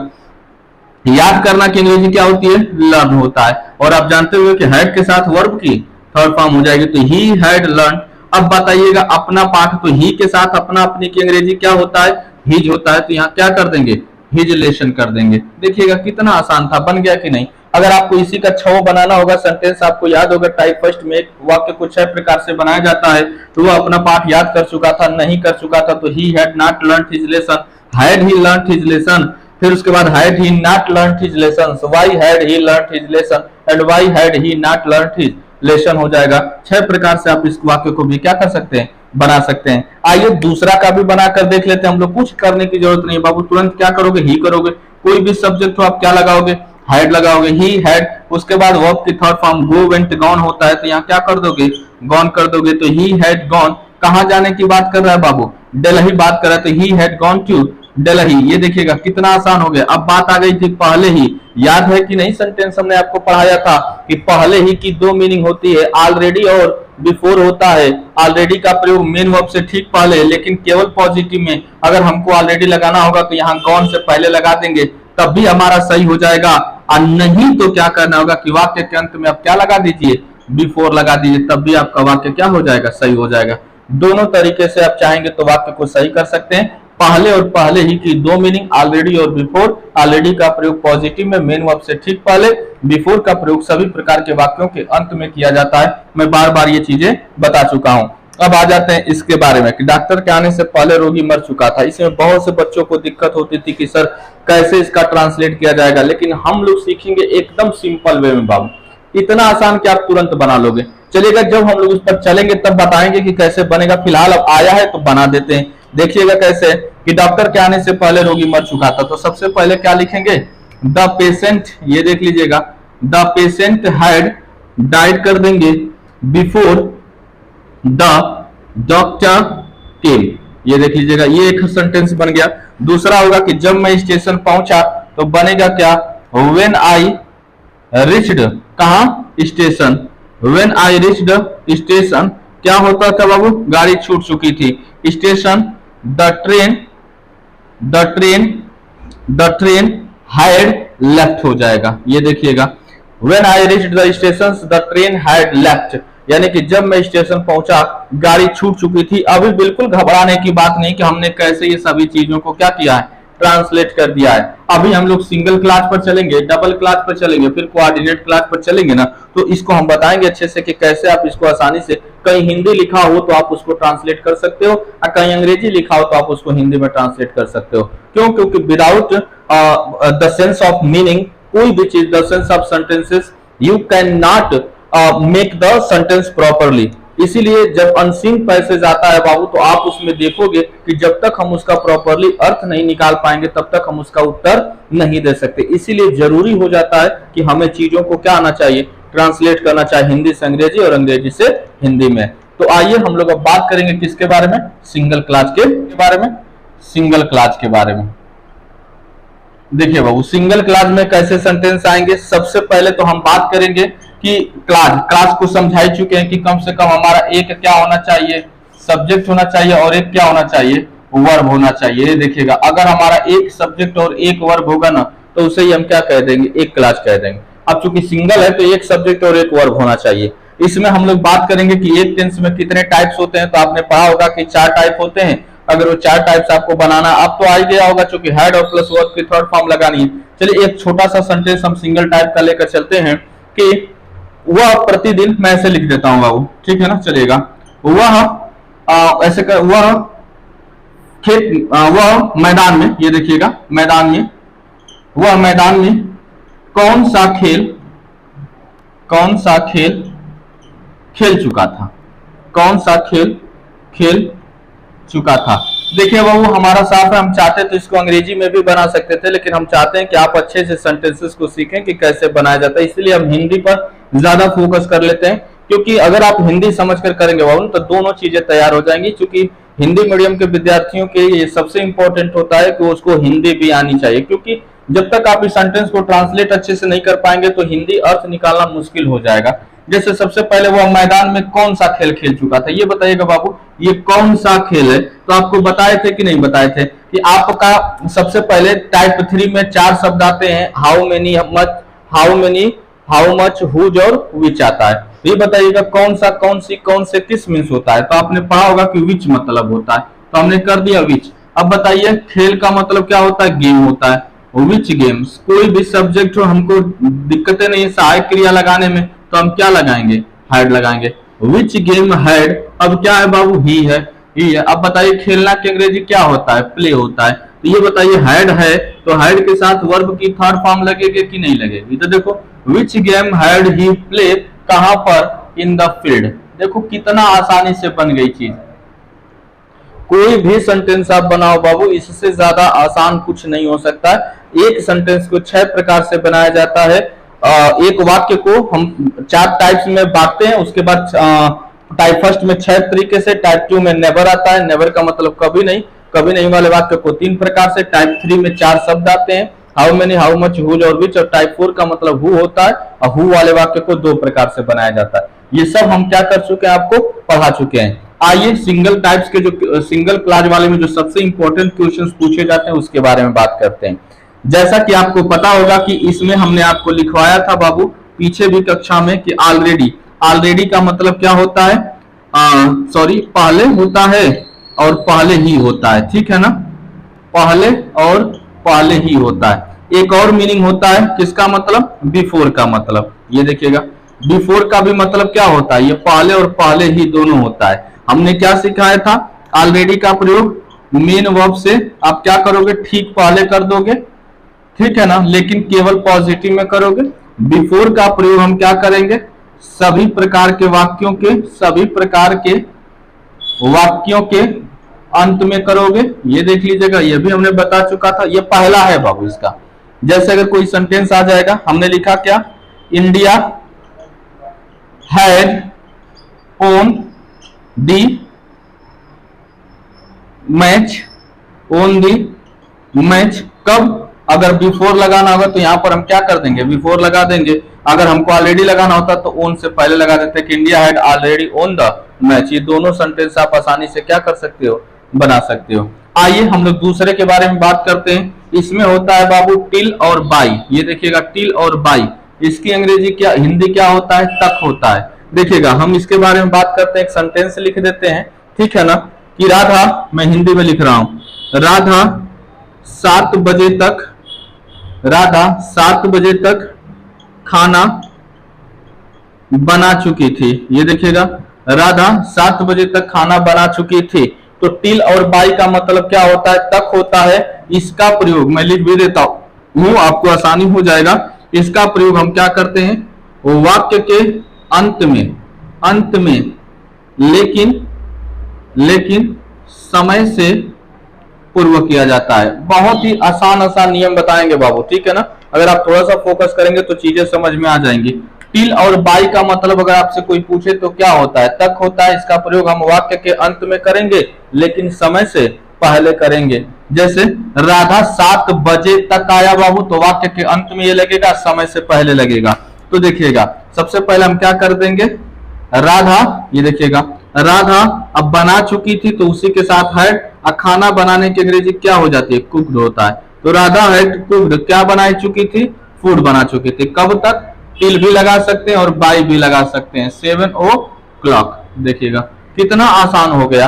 याद करना की अंग्रेजी क्या होती है? लर्न होता है। और आप जानते हुए कि हैड के साथ वर्ब की थर्ड फॉर्म हो जाएगी, तो ही हैड लर्न। अब बताइएगा अपना पाठ, तो ही के साथ अपना अपनी की अंग्रेजी क्या होता है? हिज होता है। तो यहाँ क्या कर देंगे? हिज लेशन कर देंगे। देखिएगा कितना आसान था, बन गया कि नहीं? अगर आपको इसी का छव बनाना होगा सेंटेंस, आपको याद होगा टाइप फर्स्ट में एक वाक्य को 6 प्रकार से बनाया जाता है। तो वो अपना पाठ याद कर चुका था, नहीं कर चुका था, तो he had not learn his lesson, had he learn his lesson. फिर उसके बाद had he not learn his lesson, why had he learn his lesson and why had he not learn his lesson हो जाएगा। 6 प्रकार से आप इस वाक्य को भी क्या कर सकते हैं? बना सकते हैं। आइए दूसरा का भी बनाकर देख लेते हैं हम लोग। कुछ करने की जरूरत नहीं है बाबू, तुरंत क्या करोगे? ही करोगे। कोई भी सब्जेक्ट हो आप क्या लगाओगे? हैड लगाओगे। ही हैड, उसके बाद वर्ब की third form go went gone होता है, तो यहाँ क्या कर दोगे? गॉन कर दोगे। तो ही हैड गॉन, कहां जाने की बात कर रहा है बाबू? दिल्ली बात कर रहा है, तो he had gone to Delhi. ये देखिएगा कितना आसान हो गया। अब बात आ गई थी पहले ही, याद है कि नहीं? सेंटेंस हमने आपको पढ़ाया था कि पहले ही की 2 मीनिंग होती है, ऑलरेडी और बिफोर होता है। ऑलरेडी का प्रयोग मेन वर्ब से ठीक पहले, लेकिन केवल पॉजिटिव में। अगर हमको ऑलरेडी लगाना होगा तो यहाँ गॉन से पहले लगा देंगे, तब भी हमारा सही हो जाएगा। और नहीं तो क्या करना होगा कि वाक्य के अंत में आप क्या लगा दीजिए? बिफोर लगा दीजिए, तब भी आपका वाक्य क्या हो जाएगा? सही हो जाएगा। दोनों तरीके से आप चाहेंगे तो वाक्य को सही कर सकते हैं। पहले और पहले ही की 2 मीनिंग, ऑलरेडी और बिफोर। ऑलरेडी का प्रयोग पॉजिटिव में मेन वर्ब से ठीक पहले, बिफोर का प्रयोग सभी प्रकार के वाक्यों के अंत में किया जाता है। मैं बार बार ये चीजें बता चुका हूं। अब आ जाते हैं इसके बारे में कि डॉक्टर के आने से पहले रोगी मर चुका था। इसमें बहुत से बच्चों को दिक्कत होती थी कि सर कैसे इसका ट्रांसलेट किया जाएगा, लेकिन हम लोग सीखेंगे एकदम सिंपल वे में बाबू, इतना आसान कि आप तुरंत बना लोगे। चलिएगा जब हम लोग उस पर चलेंगे तब बताएंगे कि कैसे बनेगा। फिलहाल अब आया है तो बना देते हैं। देखिएगा कैसे कि डॉक्टर के आने से पहले रोगी मर चुका था। तो सबसे पहले क्या लिखेंगे? द पेशेंट, ये देख लीजिएगा, द पेशेंट हैड डाइड कर देंगे। बिफोर द डॉक्टर केम। ये देख लीजिएगा, ये एक सेंटेंस बन गया। दूसरा होगा कि जब मैं स्टेशन पहुंचा, तो बनेगा क्या, व्हेन आई रिच्ड, कहा, station. When I reached station, क्या होता था बाबू, गाड़ी छूट चुकी थी। Station, the train, the train, the train had left हो जाएगा। ये देखिएगा, when I reached the station the train had left, यानी कि जब मैं स्टेशन पहुंचा गाड़ी छूट चुकी थी। अभी बिल्कुल घबराने की बात नहीं कि हमने कैसे ये सभी चीजों को क्या किया है, ट्रांसलेट कर दिया है। अभी हम लोग सिंगल क्लास पर चलेंगे, डबल क्लास पर चलेंगे, फिर कोऑर्डिनेट क्लास पर चलेंगे ना, तो इसको हम बताएंगे अच्छे से कि कैसे आप इसको आसानी से, कहीं हिंदी लिखा हो तो आप उसको ट्रांसलेट कर सकते हो, और कहीं अंग्रेजी लिखा हो तो आप उसको हिंदी में ट्रांसलेट कर सकते हो। क्यों? क्योंकि without the sense of meaning, कोई भी चीज, the sense of sentences, you can not make the sentence properly. इसीलिए जब अनसीन पैसेज आता है बाबू, तो आप उसमें देखोगे कि जब तक हम उसका प्रॉपरली अर्थ नहीं निकाल पाएंगे तब तक हम उसका उत्तर नहीं दे सकते। इसीलिए जरूरी हो जाता है कि हमें चीजों को क्या आना चाहिए, ट्रांसलेट करना चाहिए, हिंदी से अंग्रेजी और अंग्रेजी से हिंदी में। तो आइए हम लोग अब बात करेंगे किसके बारे में, सिंगल क्लास के बारे में। सिंगल क्लास के बारे में देखिए बाबू, सिंगल क्लास में कैसे सेंटेंस आएंगे। सबसे पहले तो हम बात करेंगे कि क्लास को समझा चुके हैं कि कम से कम हमारा एक क्या होना चाहिए, सब्जेक्ट होना चाहिए, और एक क्या होना चाहिए, वर्ब होना चाहिए। देखिएगा, अगर हमारा एक सब्जेक्ट और एक वर्ब होगा ना, तो उसे ही हम क्या कह देंगे, एक क्लास कह देंगे। अब चूंकि सिंगल है तो एक सब्जेक्ट और एक वर्ब होना चाहिए। इसमें हम लोग बात करेंगे कि एक टेंस में कितने टाइप्स होते हैं। तो आपने पढ़ा होगा कि 4 टाइप होते हैं। अगर वो 4 टाइप्स आपको बनाना अब तो आइडिया होगा, चूंकि हेड और प्लस वर्ब की थर्ड फॉर्म लगानी है। चलिए एक छोटा सा सेंटेंस हम सिंगल टाइप का लेकर चलते हैं कि वह प्रतिदिन, मैं ऐसे लिख देता हूं बाबू, ठीक है ना, चलेगा। वह ऐसे कर, वह खेत, वह मैदान में, ये देखिएगा मैदान में, वह मैदान में कौन सा खेल, कौन सा खेल खेल चुका था, कौन सा खेल खेल चुका था। देखिए वो हमारा साफ है, हम चाहते तो इसको अंग्रेजी में भी बना सकते थे, लेकिन हम चाहते हैं कि आप अच्छे से सेंटेंसेस को सीखें कि कैसे बनाया जाता है, इसलिए हम हिंदी पर ज्यादा फोकस कर लेते हैं। क्योंकि अगर आप हिंदी समझकर करेंगे बाबू तो दोनों चीजें तैयार हो जाएंगी। क्योंकि हिंदी मीडियम के विद्यार्थियों के लिए सबसे इंपॉर्टेंट होता है कि उसको हिंदी भी आनी चाहिए, क्योंकि जब तक आप इस सेंटेंस को ट्रांसलेट अच्छे से नहीं कर पाएंगे तो हिंदी अर्थ निकालना मुश्किल हो जाएगा। जैसे सबसे पहले वो मैदान में कौन सा खेल खेल चुका था, ये बताइएगा बाबू, ये कौन सा खेल है। तो आपको बताए थे कि नहीं बताए थे कि आपका सबसे पहले टाइप 3 में 4 शब्द आते हैं, how many, much, how much, whose और विच आता है। ये बताइएगा कौन सा, कौन सी, कौन से, किस मीन्स होता है। तो आपने पढ़ा होगा कि विच मतलब होता है, तो हमने कर दिया विच। अब बताइए खेल का मतलब क्या होता है, गेम होता है, विच गेम्स। कोई भी सब्जेक्ट हो, हमको दिक्कतें नहीं है सहायक क्रिया लगाने में, तो हम क्या लगाएंगे, हैड लगाएंगे। विच गेम हैड, अब क्या है बाबू, ही है, ही है। अब बताइए खेलना के अंग्रेजी क्या होता है, प्ले होता है। तो ये बताइए हैड है, तो हैड के साथ वर्ब की थर्ड फॉर्म लगेगी कि नहीं लगेगी। तो देखो which game had he play, कहां पर, इन द फील्ड। देखो कितना आसानी से बन गई चीज। कोई भी सेंटेंस आप बनाओ बाबू, इससे ज्यादा आसान कुछ नहीं हो सकता। एक सेंटेंस को 6 प्रकार से बनाया जाता है। एक वाक्य को हम 4 टाइप्स में बांटते हैं। उसके बाद टाइप फर्स्ट में 6 तरीके से, टाइप 2 में नेवर आता है, नेवर का मतलब कभी नहीं, कभी नहीं वाले वाक्य को 3 प्रकार से, टाइप 3 में 4 शब्द आते हैं, how many, how much, whose और विच, और टाइप 4 का मतलब हु होता है, और हु वाले वाक्य को 2 प्रकार से बनाया जाता है। ये सब हम क्या कर चुके हैं, आपको पढ़ा चुके हैं। आइए सिंगल टाइप्स के जो सिंगल क्लास वाले में जो सबसे इंपॉर्टेंट क्वेश्चंस पूछे जाते हैं उसके बारे में बात करते हैं। जैसा कि आपको पता होगा कि इसमें हमने आपको लिखवाया था बाबू पीछे भी कक्षा में कि ऑलरेडी, ऑलरेडी का मतलब क्या होता है, सॉरी पहले होता है और पहले ही होता है, ठीक है ना, पहले और पहले ही होता है। एक और मीनिंग होता है किसका मतलब, बिफोर का मतलब। ये देखिएगा बिफोर का भी मतलब क्या होता है, ये पहले और पहले ही दोनों होता है। हमने क्या सिखाया था, ऑलरेडी का प्रयोग मेन वर्ब से आप क्या करोगे, ठीक पहले कर दोगे, ठीक है ना, लेकिन केवल पॉजिटिव में करोगे। बिफोर का प्रयोग हम क्या करेंगे, सभी प्रकार के वाक्यों के, सभी प्रकार के वाक्यों के अंत में करोगे। ये देख लीजिएगा, ये भी हमने बता चुका था, ये पहला है बाबू इसका। जैसे अगर कोई सेंटेंस आ जाएगा, हमने लिखा क्या, India had on the match, on the match. कब? अगर बिफोर लगाना होगा तो यहां पर हम क्या कर देंगे, बिफोर लगा देंगे। अगर हमको ऑलरेडी लगाना होता तो ऑन से पहले लगा देते कि India had already on the match. ये दोनों सेंटेंस आप आसानी से क्या कर सकते हो, बना सकते हो। आइए हम लोग दूसरे के बारे में बात करते हैं। इसमें होता है बाबू टिल और बाई। ये देखिएगा टिल और बाई, इसकी अंग्रेजी क्या, हिंदी क्या होता है, तक होता है। देखिएगा हम इसके बारे में बात करते हैं, एक सेंटेंस लिख देते हैं, ठीक है ना, कि राधा, मैं हिंदी में लिख रहा हूं, राधा 7 बजे तक, राधा 7 बजे तक खाना बना चुकी थी। ये देखिएगा राधा 7 बजे तक खाना बना चुकी थी। तो टिल और बाई का मतलब क्या होता है, तक होता है। इसका प्रयोग मैं लिख भी देता हूं, आपको आसानी हो जाएगा। इसका प्रयोग हम क्या करते हैं, वाक्य के अंत में लेकिन समय से पूर्व किया जाता है। बहुत ही आसान नियम बताएंगे बाबू, ठीक है ना। अगर आप थोड़ा सा फोकस करेंगे तो चीजें समझ में आ जाएंगी। टिल और बाई का मतलब अगर आपसे कोई पूछे तो क्या होता है, तक होता है। इसका प्रयोग हम वाक्य के अंत में करेंगे लेकिन समय से पहले करेंगे। जैसे राधा 7 बजे तक आया बाबू, तो वाक्य के अंत में ये लगेगा, समय से पहले लगेगा। तो देखिएगा सबसे पहले हम क्या कर देंगे, राधा, ये देखिएगा राधा अब बना चुकी थी तो उसी के साथ है, खाना बनाने की अंग्रेजी क्या हो जाती है, कुक्ड होता है। तो राधा हैड कुक्ड, क्या बना चुकी थी, फूड बना चुकी थी। कब तक, टिल भी लगा सकते हैं और बाई भी लगा सकते हैं, 7 o'clock। देखिएगा कितना आसान हो गया।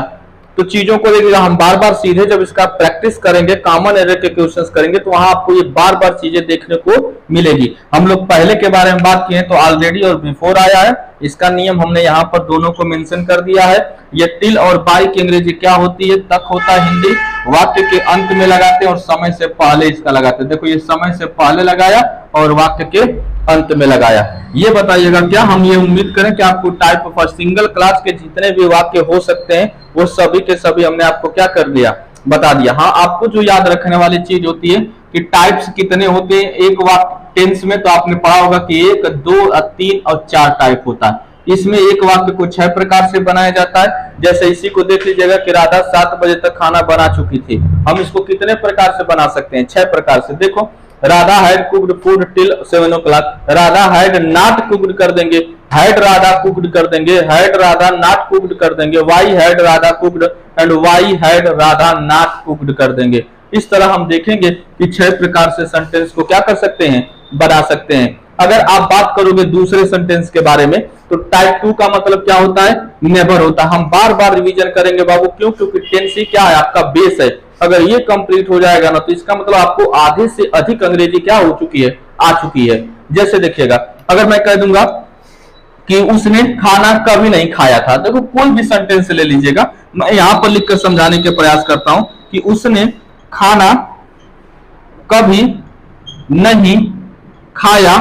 तो चीजों को देखिएगा हम बार बार सीधे जब इसका प्रैक्टिस करेंगे, कॉमन एरर के क्वेश्चंस करेंगे, तो वहां आपको ये बार बार चीजें देखने को मिलेगी। हम लोग पहले के बारे में बात किए तो ऑलरेडी और बिफोर आया है, इसका नियम हमने यहाँ पर दोनों को मेंशन कर दिया है। ये टिल और बाई की अंग्रेजी क्या होती है, तक होता है हिंदी, वाक्य के अंत में लगाते हैं और समय से पहले इसका लगाते हैं। देखो ये समय से पहले लगाया और वाक्य के अंत में लगाया। ये बताइएगा क्या हम ये उम्मीद करें कि आपको टाइप ऑफ सिंगल क्लास के जितने भी वाक्य हो सकते हैं वो सभी के सभी हमने आपको क्या कर दिया, बता दिया। हाँ, आपको जो याद रखने वाली चीज होती है कि टाइप्स कितने होते हैं एक वाक्य टेंस में, तो आपने पढ़ा होगा कि 1, 2, 3 और 4 टाइप होता है। इसमें एक वाक्य को 6 प्रकार से बनाया जाता है। जैसे इसी को देख लीजिएगा कि राधा 7 बजे तक खाना बना चुकी थी। हम इसको कितने प्रकार से बना सकते हैं, 6 प्रकार से। देखो, Radha had cooked food till 7 o'clock, Radha had not cooked कर देंगे, हैड राधा कुक्ड कर देंगे, हैड राधा नॉट कुक्ड कर देंगे, why had Radha cooked and why had Radha not cooked कर देंगे। इस तरह हम देखेंगे कि 6 प्रकार से सेंटेंस को क्या कर सकते हैं, बना सकते हैं। अगर आप बात करोगे दूसरे सेंटेंस के बारे में तो टाइप 2 का मतलब क्या होता है, नेवर होता है। हम बार बार रिवीजन करेंगे बाबू, क्यों, क्योंकि टेंस ही क्या है, आपका बेस है। अगर ये कंप्लीट हो जाएगा ना तो इसका मतलब आपको आधे से अधिक अंग्रेजी क्या हो चुकी है, आ चुकी है। जैसे देखिएगा, अगर मैं कह दूंगा कि उसने खाना कभी नहीं खाया था, देखो कोई भी सेंटेंस ले लीजिएगा, मैं यहां पर लिखकर समझाने के प्रयास करता हूं कि उसने खाना कभी नहीं खाया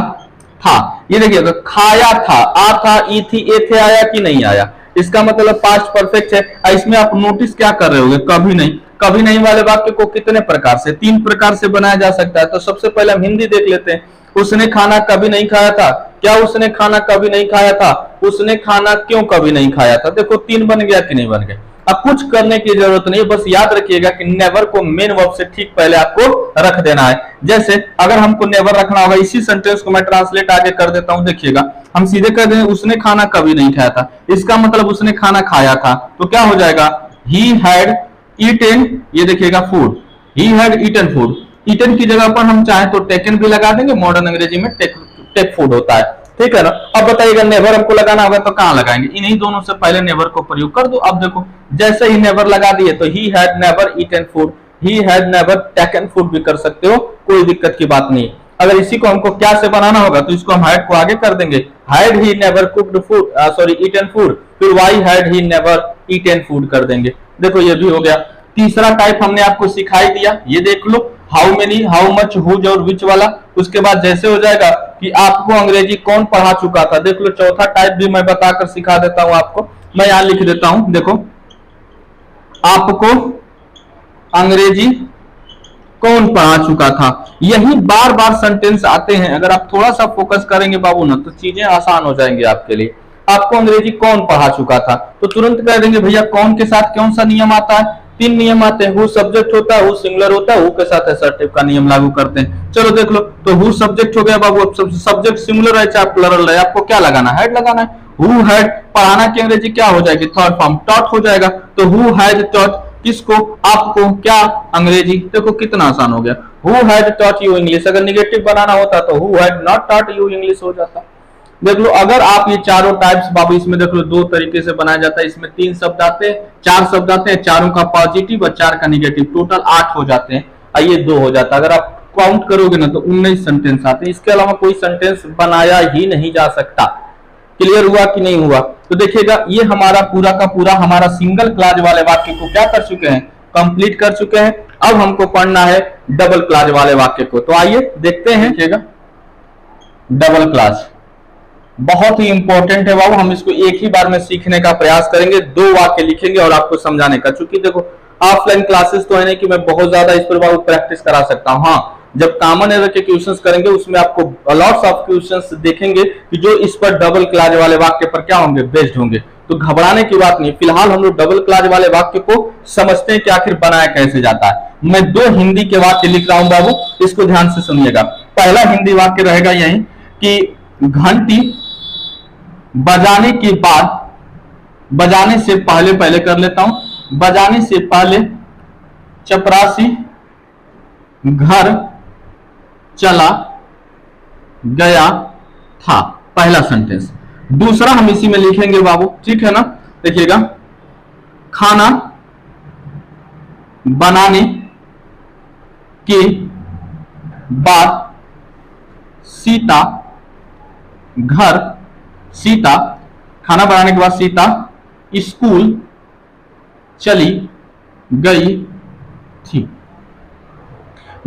था। ये देखिएगा खाया था, आ था, ई थी, ए थे आया कि नहीं आया, इसका मतलब पास्ट परफेक्ट है। इसमें आप नोटिस क्या कर रहे होगे, कभी नहीं। कभी नहीं वाले वाक्य को कितने प्रकार से, 3 प्रकार से बनाया जा सकता है। तो सबसे पहले हम हिंदी देख लेते हैं। उसने खाना कभी नहीं खाया था, क्या उसने खाना कभी नहीं खाया था, उसने खाना क्यों कभी नहीं खाया था। देखो 3 बन गया कि नहीं बन गया। अब कुछ करने की जरूरत नहीं, बस याद रखिएगा कि नेवर को मेन वर्ब से ठीक पहले आपको रख देना है। जैसे अगर हमको नेवर रखना होगा, इसी सेंटेंस को मैं ट्रांसलेट आगे कर देता हूं। देखिएगा हम सीधे कर दें उसने खाना कभी नहीं खाया था, इसका मतलब उसने खाना खाया था। तो क्या हो जाएगा, ही हैड ईटेन, ये देखिएगा food, he had eaten food. Eaten की जगह पर हम चाहें तो टेकन भी लगा देंगे, मॉडर्न अंग्रेजी में टेक फूड होता है, ठीक है ना। अब बताइएगा नेवर हमको लगाना होगा तो कहां लगाएंगे, इन्हीं दोनों से पहले नेवर को प्रयोग कर दो। अब देखो जैसे ही नेवर लगा दिए तो he had never eaten food, he had never taken food भी कर सकते हो, कोई दिक्कत की बात नहीं। अगर इसी को हमको क्या से बनाना होगा तो इसको हम हैड को आगे कर देंगे, had he never cooked food, sorry eaten food, फिर why had he never eaten food कर देंगे। देखो ये भी हो गया। तीसरा टाइप हमने आपको सिखाई दिया, ये देख लो, how many, how much, whose और विच वाला। उसके बाद जैसे हो जाएगा कि आपको अंग्रेजी कौन पढ़ा चुका था, देख लो। चौथा टाइप भी मैं बताकर सिखा देता हूं आपको, मैं यहां लिख देता हूं। देखो, आपको अंग्रेजी कौन पढ़ा चुका था। यही बार बार सेंटेंस आते हैं, अगर आप थोड़ा सा फोकस करेंगे बाबू ना तो चीजें आसान हो जाएंगी आपके लिए। आपको अंग्रेजी कौन पढ़ा चुका था, तो तुरंत कह देंगे भैया कौन के साथ कौन सा नियम आता है, 3 नियम आते हैं, हु सब्जेक्ट होता है, हु सिंगुलर होता है, हु के साथ असर्टिव का नियम लागू करते हैं। चलो देख लो, तो हु सब्जेक्ट हो गया बाबू, अब सब्जेक्ट सिंगुलर है चाहे प्लरल है, आपको क्या लगाना है, हैड लगाना है। हु हैड पढ़ाना की अंग्रेजी क्या हो जाएगी, थर्ड फॉर्म टॉट हो जाएगा, तो हु हैड टॉट किसको, आपको, क्या, अंग्रेजी। देखो कितना आसान हो गया, who had taught you English, अगर निगेटिव बनाना होता तो who had not taught you English हो जाता। देख लो, अगर आप ये चारों टाइप्स बाबू, इसमें देख लो 2 तरीके से बनाया जाता है, इसमें 3 शब्द आते हैं, 4 शब्द आते हैं, चारों का पॉजिटिव और 4 का निगेटिव, टोटल 8 हो जाते हैं, ये 2 हो जाता है। अगर आप काउंट करोगे ना तो 19 सेंटेंस आते हैं, इसके अलावा कोई सेंटेंस बनाया ही नहीं जा सकता। क्लियर हुआ कि नहीं हुआ, तो देखिएगा ये हमारा पूरा का पूरा हमारा सिंगल क्लॉज वाले वाक्य को क्या कर चुके हैं, कंप्लीट कर चुके हैं। अब हमको पढ़ना है डबल क्लॉज वाले वाक्य को, तो आइए देखते हैं। देखिएगा डबल क्लॉज बहुत ही इंपॉर्टेंट है बाबू, हम इसको एक ही बार में सीखने का प्रयास करेंगे, 2 वाक्य लिखेंगे और आपको समझाने का। चूंकि देखो ऑफलाइन क्लासेस तो है नहीं कि मैं बहुत ज्यादा इस पर बाबू प्रैक्टिस करा सकता हूं, हाँ जब कॉमन एरर के क्वेश्चंस करेंगे उसमें आपको लॉट्स ऑफ क्वेश्चंस देखेंगे कि जो इस पर डबल क्लॉज वाले वाक्य पर क्या होंगे, बेस्ड होंगे, तो घबराने की बात नहीं। फिलहाल हम लोग डबल क्लॉज वाले वाक्य को समझते हैं कि आखिर बनाया कैसे जाता है। मैं 2 हिंदी के वाक्य लिख रहा हूं बाबू, इसको ध्यान से सुनिएगा। पहला हिंदी वाक्य रहेगा यही कि घंटी बजाने के बाद, बजाने से पहले, पहले कर लेता हूं, बजाने से पहले चपरासी घर चला गया था, पहला सेंटेंस। दूसरा हम इसी में लिखेंगे बाबू, ठीक है ना, देखिएगा खाना बनाने के बाद सीता घर, सीता खाना बनाने के बाद सीता स्कूल चली गई थी।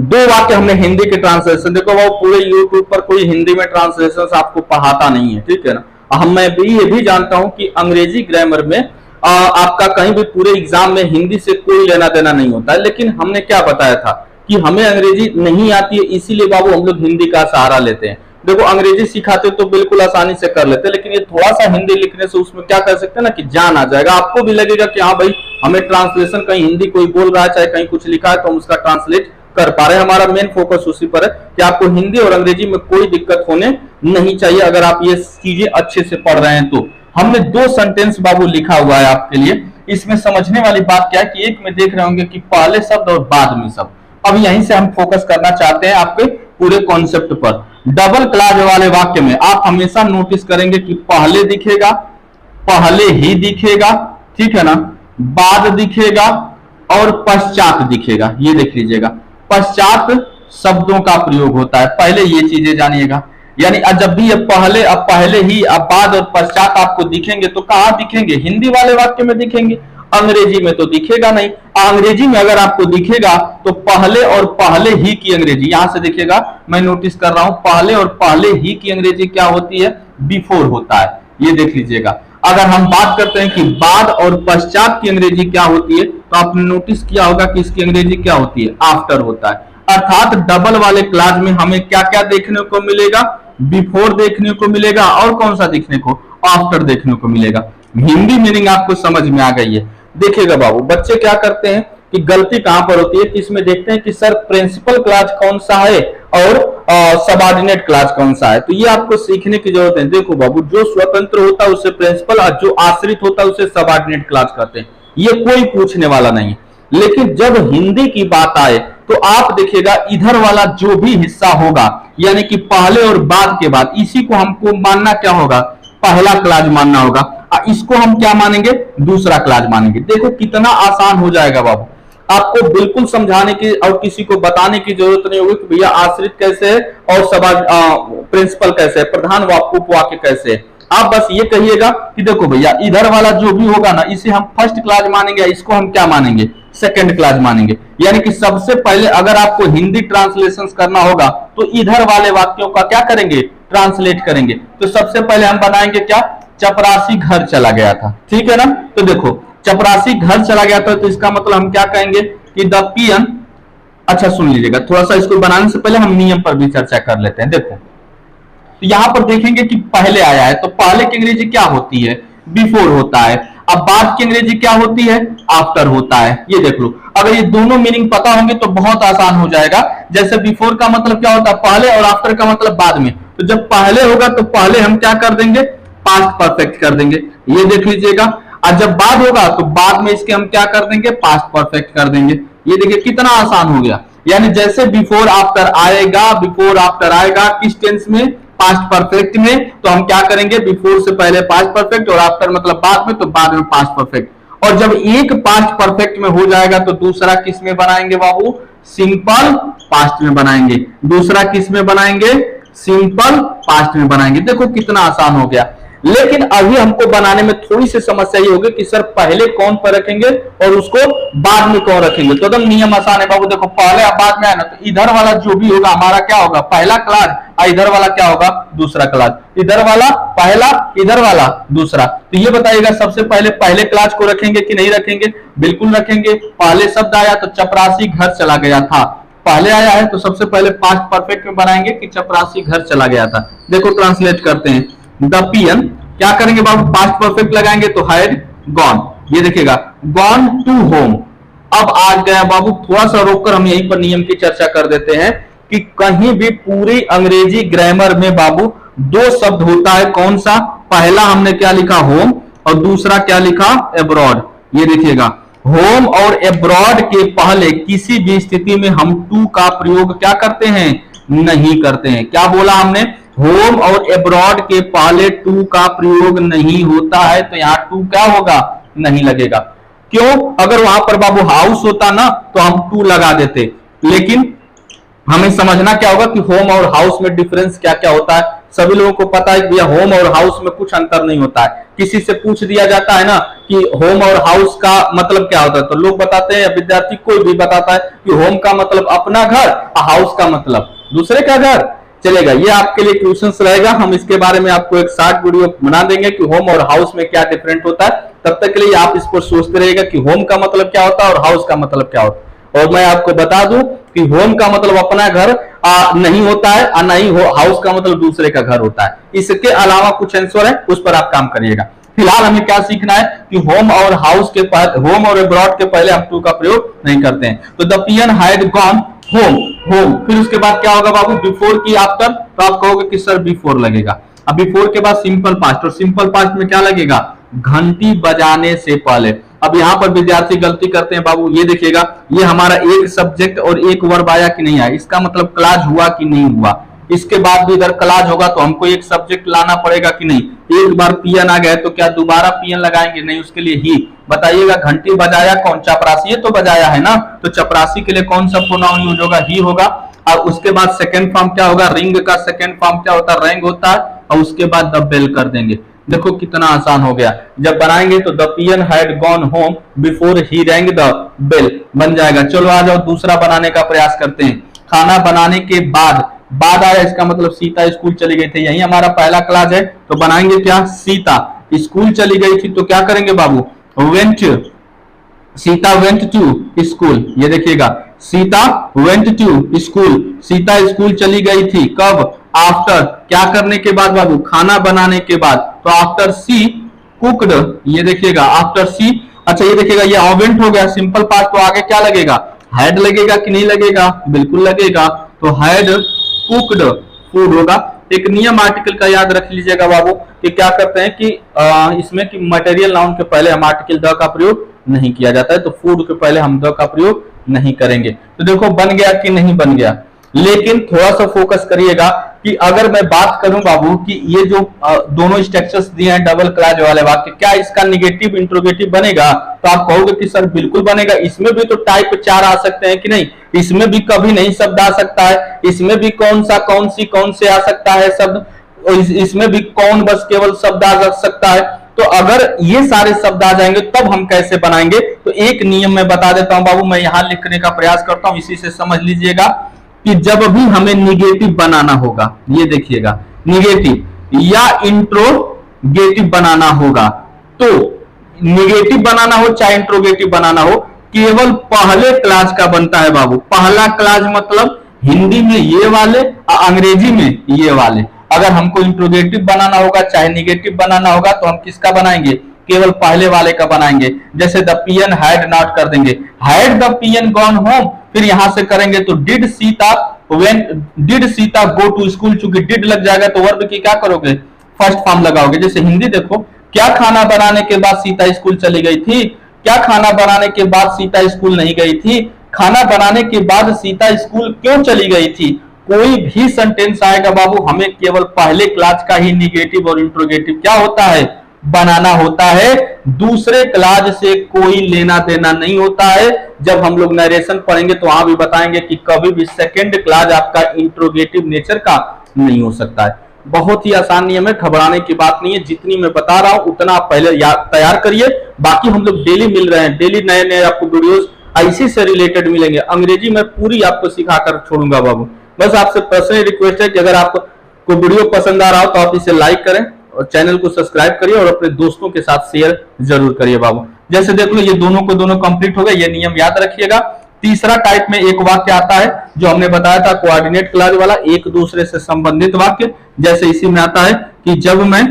2 वाक्य हमने हिंदी के ट्रांसलेशन, देखो वो पूरे यूट्यूब पर कोई हिंदी में ट्रांसलेशन आपको पढ़ाता नहीं है, ठीक है ना। हम मैं भी ये भी जानता हूं कि अंग्रेजी ग्रामर में आपका कहीं भी पूरे एग्जाम में हिंदी से कोई लेना देना नहीं होता है, लेकिन हमने क्या बताया था कि हमें अंग्रेजी नहीं आती है, इसीलिए बाबू हम लोग हिंदी का सहारा लेते हैं। देखो अंग्रेजी सिखाते तो बिल्कुल आसानी से कर लेते, लेकिन ये थोड़ा सा हिंदी लिखने से उसमें क्या कर सकते हैं ना कि जान आ जाएगा, आपको भी लगेगा कि हाँ भाई हमें ट्रांसलेशन कहीं हिंदी कोई बोल रहा है चाहे कहीं कुछ लिखा है तो हम उसका ट्रांसलेट कर पा रहे हैं। हमारा मेन फोकस उसी पर है कि आपको हिंदी और अंग्रेजी में कोई दिक्कत होने नहीं चाहिए अगर आप ये चीजें अच्छे से पढ़ रहे हैं तो। हमने 2 सेंटेंस बाबू लिखा हुआ है आपके लिए, इसमें समझने वाली बात क्या है कि एक में देख रहे होंगे कि पहले शब्द और बाद में शब्द, अब यहीं से हम फोकस करना चाहते हैं आपके पूरे कॉन्सेप्ट पर। डबल क्लॉज वाले वाक्य में आप हमेशा नोटिस करेंगे कि पहले दिखेगा, पहले ही दिखेगा, ठीक है ना, बाद दिखेगा और पश्चात दिखेगा। ये देख लीजिएगा पश्चात शब्दों का प्रयोग होता है, पहले ये चीजें जानिएगा। यानी जब भी ये पहले, अब पहले ही, अब बाद और पश्चात आपको दिखेंगे तो कहां दिखेंगे, हिंदी वाले वाक्य में दिखेंगे, अंग्रेजी में तो दिखेगा नहीं। अंग्रेजी में अगर आपको दिखेगा तो पहले और पहले ही की अंग्रेजी, यहां से दिखेगा, मैं नोटिस कर रहा हूं पहले और पहले ही की अंग्रेजी क्या होती है, बिफोर होता है, ये देख लीजिएगा। अगर हम बात करते हैं कि बाद और पश्चात की अंग्रेजी क्या होती है तो आपने नोटिस किया होगा कि इसकी अंग्रेजी क्या होती है, आफ्टर होता है। अर्थात डबल वाले क्लास में हमें क्या क्या देखने को मिलेगा, बिफोर देखने को मिलेगा और कौन सा देखने को, आफ्टर देखने को मिलेगा। हिंदी मीनिंग आपको समझ में आ गई है। देखिएगा बाबू बच्चे क्या करते हैं कि गलती कहां पर होती है कि इसमें देखते हैं कि सर प्रिंसिपल क्लास कौन सा है और सबऑर्डिनेट क्लास कौन सा है, तो ये आपको सीखने की जरूरत है। देखो बाबू जो स्वतंत्र होता है उसे प्रिंसिपल और जो आश्रित होता है उसे सबऑर्डिनेट क्लास कहते हैं, ये कोई पूछने वाला नहीं है। लेकिन जब हिंदी की बात आए तो आप देखिएगा इधर वाला जो भी हिस्सा होगा यानी कि पहले और बाद के बाद, इसी को हमको मानना क्या होगा, पहला क्लास मानना होगा, इसको हम क्या मानेंगे, दूसरा क्लास मानेंगे। देखो कितना आसान हो जाएगा बाबू, आपको बिल्कुल समझाने की और किसी को बताने की जरूरत नहीं होगी कि भैया आश्रित कैसे है और प्रिंसिपल कैसे है, प्रधान उपवाक्य कैसे है। आप बस ये कहिएगा कि देखो भैया इधर वाला जो भी होगा ना इसे हम फर्स्ट क्लास मानेंगे, इसको हम क्या मानेंगे, सेकंड क्लास मानेंगे। यानी कि सबसे पहले अगर आपको हिंदी ट्रांसलेशन करना होगा तो इधर वाले वाक्यों का क्या करेंगे, ट्रांसलेट करेंगे। तो सबसे पहले हम बनाएंगे क्या, चपरासी घर चला गया था, ठीक है ना। तो देखो चपरासी घर चला गया था तो इसका मतलब हम क्या कहेंगे कि द पियन, अच्छा सुन लीजिएगा थोड़ा सा, इसको बनाने से पहले हम नियम पर भी चर्चा कर लेते हैं। देखो तो यहां पर देखेंगे कि पहले आया है, तो पहले की अंग्रेजी क्या होती है, बिफोर होता है। अब बाद की अंग्रेजी क्या होती है, आफ्टर होता है। ये देख लो, अगर ये दोनों मीनिंग पता होंगे तो बहुत आसान हो जाएगा। जैसे बिफोर का मतलब क्या होता है, पहले, और आफ्टर का मतलब बाद में। तो जब पहले होगा तो पहले हम क्या कर देंगे, पास्ट परफेक्ट कर देंगे, ये देख लीजिएगा। और जब बाद होगा तो बाद में इसके हम क्या कर देंगे, पास्ट परफेक्ट कर देंगे। ये देखिए कितना आसान हो गया। यानी जैसे बिफोर आफ्टर आएगा, बिफोर आफ्टर आएगा किस टेंस में, पास्ट परफेक्ट में, तो हम क्या करेंगे, बिफोर से पहले पास्ट परफेक्ट और आफ्टर मतलब बाद में, तो बाद में पास्ट परफेक्ट। और जब एक पास्ट परफेक्ट में हो जाएगा तो दूसरा किस में बनाएंगे बाबू, सिंपल पास्ट में बनाएंगे। दूसरा किस में बनाएंगे, सिंपल पास्ट में बनाएंगे। देखो कितना आसान हो गया। लेकिन अभी हमको बनाने में थोड़ी सी समस्या ये होगी कि सर पहले कौन पर रखेंगे और उसको बाद में कौन रखेंगे। तो एकदम नियम आसान है बाबू। देखो पहले अब बाद में आया ना, तो इधर वाला जो भी होगा हमारा क्या होगा, पहला क्लास, और इधर वाला क्या होगा, दूसरा क्लास। इधर वाला पहला, इधर वाला दूसरा। तो ये बताइएगा सबसे पहले क्लास को रखेंगे कि नहीं रखेंगे, बिल्कुल रखेंगे। पहले शब्द आया तो चपरासी घर चला गया था, पहले आया है तो सबसे पहले पास्ट परफेक्ट में बनाएंगे कि चपरासी घर चला गया था। देखो ट्रांसलेट करते हैं, द पियन क्या करेंगे बाबू, पास्ट परफेक्ट लगाएंगे तो हैड गॉन, ये देखिएगा गॉन टू होम। अब आ गया बाबू, थोड़ा सा रोककर हम यहीं पर नियम की चर्चा कर देते हैं कि कहीं भी पूरी अंग्रेजी ग्रामर में बाबू दो शब्द होता है, कौन सा, पहला हमने क्या लिखा होम और दूसरा क्या लिखा एब्रॉड। ये देखिएगा होम और एब्रॉड के पहले किसी भी स्थिति में हम टू का प्रयोग क्या करते हैं, नहीं करते हैं। क्या बोला हमने, होम और एब्रॉड के पहले टू का प्रयोग नहीं होता है, तो यहाँ टू क्या होगा, नहीं लगेगा। क्यों, अगर वहां पर बाबू हाउस होता ना तो हम टू लगा देते। लेकिन हमें समझना क्या होगा कि होम और हाउस में डिफरेंस क्या क्या होता है। सभी लोगों को पता है कि भैया होम और हाउस में कुछ अंतर नहीं होता है। किसी से पूछ दिया जाता है ना कि होम और हाउस का मतलब क्या होता है, तो लोग बताते हैं, विद्यार्थी कोई भी बताता है कि होम का मतलब अपना घर और हाउस का मतलब दूसरे का घर। चलेगा, ये आपके लिए क्वेश्चंस रहेगा, हम इसके बारे में आपको एक शॉर्ट वीडियो बना देंगे कि होम और हाउस में क्या डिफरेंट होता है। तब तक के लिए आप इस पर सोचते रहिएगा कि होम का मतलब क्या होता है और हाउस का मतलब क्या होता है। और मैं आपको बता दूं कि होम का मतलब अपना घर नहीं होता है और नहीं हाउस का मतलब दूसरे का घर होता है। इसके अलावा कुछ आंसर है, उस पर आप काम करिएगा। फिलहाल हमें क्या सीखना है कि होम और हाउस के होम और एब्रॉड के पहले हम टू का प्रयोग नहीं करते हैं। तो the peon had gone home, home, फिर उसके बाद क्या होगा बाबू, बिफोर की आफ्टर, तो आप कहोगे कि सर बिफोर लगेगा। अब बिफोर के बाद सिंपल पास्ट, और सिंपल पास्ट में क्या लगेगा, घंटी बजाने से पहले। अब यहाँ पर विद्यार्थी गलती करते हैं बाबू, ये देखिएगा, ये हमारा एक सब्जेक्ट और एक वर्ब आया कि नहीं आया, इसका मतलब क्लास हुआ कि नहीं हुआ। इसके बाद भी इधर क्लास होगा तो हमको एक सब्जेक्ट लाना पड़ेगा कि नहीं। एक बार पियन आ गया तो क्या दोबारा पियन लगाएंगे, नहीं, उसके लिए ही। बताइएगा घंटी बजाया कौन, चपरासी, ये तो बजाया है ना, तो चपरासी के लिए कौन सा प्रोनाउन यूज होगा, ही होगा। और उसके बाद सेकंड फॉर्म क्या होगा, रिंग का सेकंड फॉर्म क्या होता है, रैंग होता है, और उसके बाद द बेल कर देंगे। देखो कितना आसान हो गया। जब बनाएंगे तो the peon had gone home before he rang the bell बन जाएगा। चलो आ जाओ दूसरा बनाने का प्रयास करते हैं। खाना बनाने के बाद, बाद आया, इसका मतलब सीता स्कूल चली गई थी, यही हमारा पहला क्लास है। तो बनाएंगे क्या, सीता स्कूल चली गई थी, तो क्या करेंगे बाबू, went, Sita went to school. ये देखिएगा Sita went to school, Sita school चली गई थी, कब, आफ्टर, क्या करने के बाद बाबू, खाना बनाने के बाद। तो आफ्टर सी कुकड, ये देखिएगा आफ्टर सी, अच्छा ये देखिएगा ये ऑवेंट हो गया सिंपल पास्ट, तो आगे क्या लगेगा, हैड लगेगा कि नहीं लगेगा, बिल्कुल लगेगा। तो हैड कुकड फूड होगा। एक नियम आर्टिकल का याद रख लीजिएगा बाबू कि क्या करते हैं कि इसमें कि मटेरियल नाउन के पहले हम आर्टिकल द का प्रयोग नहीं किया जाता है, तो फूड के पहले हम द का प्रयोग नहीं करेंगे। तो देखो बन गया कि नहीं बन गया। लेकिन थोड़ा सा फोकस करिएगा कि अगर मैं बात करूं बाबू कि ये जो दोनों स्ट्रक्चर्स दिए हैं डबल क्लॉज वाले वाक्य, क्या इसका निगेटिव इंट्रोगेटिव बनेगा, तो आप कहोगे कि सर बिल्कुल बनेगा। इसमें भी तो टाइप 4 आ सकते हैं कि नहीं, इसमें भी कभी नहीं शब्द आ सकता है, इसमें भी कौन सा, कौन सी, कौन से आ सकता है शब्द, इसमें भी कौन बस केवल शब्द आ सकता है। तो अगर ये सारे शब्द आ जाएंगे तब हम कैसे बनाएंगे, तो एक नियम मैं बता देता हूं बाबू, मैं यहां लिखने का प्रयास करता हूं, इसी से समझ लीजिएगा कि जब भी हमें निगेटिव बनाना होगा, ये देखिएगा निगेटिव या इंट्रोगेटिव बनाना होगा, तो निगेटिव बनाना हो चाहे इंट्रोगेटिव बनाना हो, केवल पहले क्लास का बनता है बाबू। पहला क्लास मतलब हिंदी में ये वाले और अंग्रेजी में ये वाले। अगर हमको इंट्रोगेटिव बनाना होगा चाहे निगेटिव बनाना होगा तो हम किसका बनाएंगे, केवल पहले वाले का बनाएंगे। जैसे द पियन हैड नॉट कर देंगे, had the peon gone home, फिर यहां से करेंगे तो did Sita, when did Sita go to school, चूंकि डिड लग जाएगा तो वर्ब की क्या करोगे, फर्स्ट फॉर्म लगाओगे। जैसे हिंदी देखो, क्या खाना बनाने के बाद सीता स्कूल चली गई थी, क्या खाना बनाने के बाद सीता स्कूल नहीं गई थी, खाना बनाने के बाद सीता स्कूल क्यों चली गई थी। कोई भी सेंटेंस आएगा बाबू, हमें केवल पहले क्लास का ही निगेटिव और इंट्रोगेटिव क्या होता है, बनाना होता है, दूसरे क्लास से कोई लेना देना नहीं होता है। जब हम लोग नरेशन पढ़ेंगे तो वहां भी बताएंगे कि कभी भी सेकंड क्लास आपका इंट्रोगेटिव नेचर का नहीं हो सकता है। बहुत ही आसान नियम है, घबराने की बात नहीं है, जितनी मैं बता रहा हूं उतना आप पहले तैयार करिए। बाकी हम लोग डेली मिल रहे हैं, डेली नए नए आपको वीडियोस आईसी से रिलेटेड मिलेंगे। अंग्रेजी में पूरी आपको सिखाकर छोड़ूंगा बाबू। बस आपसे पर्सनली रिक्वेस्ट है कि अगर आपको वीडियो पसंद आ रहा हो तो आप इसे लाइक करें और चैनल को सब्सक्राइब करिए और अपने दोस्तों के साथ शेयर जरूर करिए बाबू। जैसे देख लो ये दोनों को दोनों कंप्लीट हो गए, ये नियम याद रखिएगा। तीसरा टाइप में एक वाक्य आता है जो हमने बताया था कोऑर्डिनेट क्लॉज वाला, एक दूसरे से संबंधित वाक्य। जैसे इसी में आता है कि जब मैं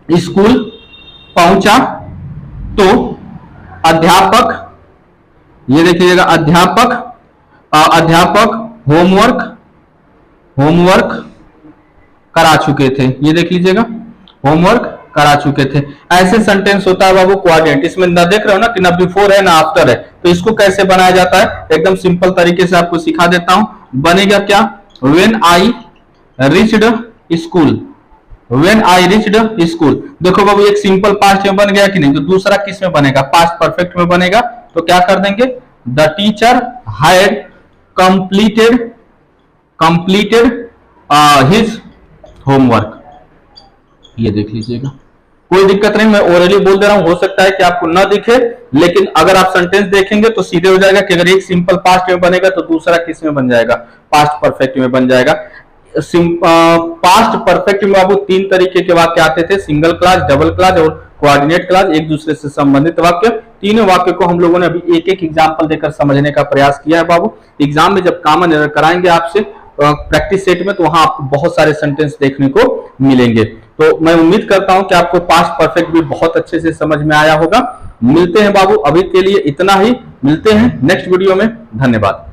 स्कूल पहुंचा तो अध्यापक, ये देखिएगा अध्यापक होमवर्क करा चुके थे, ये देख लीजिएगा होमवर्क करा चुके थे। ऐसे सेंटेंस होता है बाबू कोऑर्डिनेट। इसमें ना देख रहे हो ना कि ना बिफोर है ना आफ्टर है, तो इसको कैसे बनाया जाता है एकदम सिंपल तरीके से आपको सिखा देता हूं। बनेगा क्या, when I reached school, when I reached school. देखो बाबू एक सिंपल पास्ट में बन गया कि नहीं, तो दूसरा किस में बनेगा, पास्ट परफेक्ट में बनेगा। तो क्या कर देंगे, the teacher had completed his homework, ये देख लीजिएगा। कोई दिक्कत नहीं, मैं ओरली बोल दे रहा हूं, हो सकता है कि आपको ना दिखे, लेकिन अगर आप सेंटेंस देखेंगे तो सीधे हो जाएगा कि अगर एक सिंपल पास्ट में बनेगा तो दूसरा किस में बन जाएगा, पास्ट परफेक्ट में बन जाएगा। पास्ट परफेक्ट में बाबू तीन तरीके के वाक्य आते थे, सिंगल क्लॉज, डबल क्लॉज और कोऑर्डिनेट क्लॉज, एक दूसरे से संबंधित वाक्य। तीनों वाक्य को हम लोगों ने अभी एक एक एग्जाम्पल देकर समझने का प्रयास किया है बाबू। एग्जाम में जब कॉमन एरर कराएंगे आपसे प्रैक्टिस सेट में, तो वहां आपको बहुत सारे सेंटेंस देखने को मिलेंगे। तो मैं उम्मीद करता हूं कि आपको पास्ट परफेक्ट भी बहुत अच्छे से समझ में आया होगा। मिलते हैं बाबू, अभी के लिए इतना ही, मिलते हैं नेक्स्ट वीडियो में। धन्यवाद।